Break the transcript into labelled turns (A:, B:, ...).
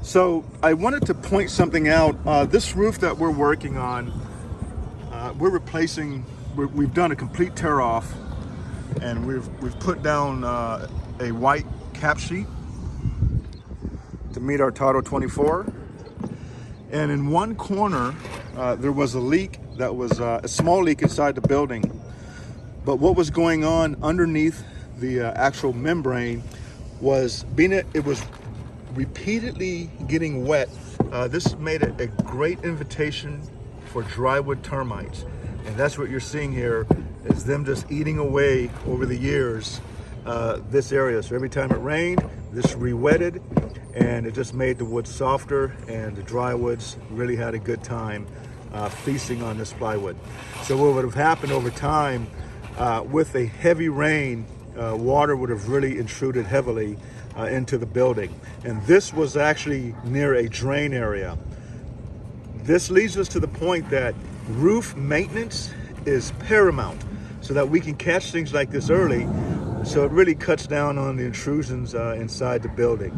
A: So I wanted to point something out. This roof that we're working on, we're replacing. We've done a complete tear off, and we've put down a white cap sheet to meet our Title 24. And in one corner, there was a leak that was a small leak inside the building. But what was going on underneath the actual membrane was it was repeatedly getting wet. This made it a great invitation for drywood termites. And that's what you're seeing here, is them just eating away over the years this area. So every time it rained, this re-wetted, and it just made the wood softer, and the drywoods really had a good time feasting on this plywood. So what would have happened over time, with a heavy rain, water would have really intruded heavily into the building. And this was actually near a drain area. This leads us to the point that roof maintenance is paramount, so that we can catch things like this early, so it really cuts down on the intrusions inside the building.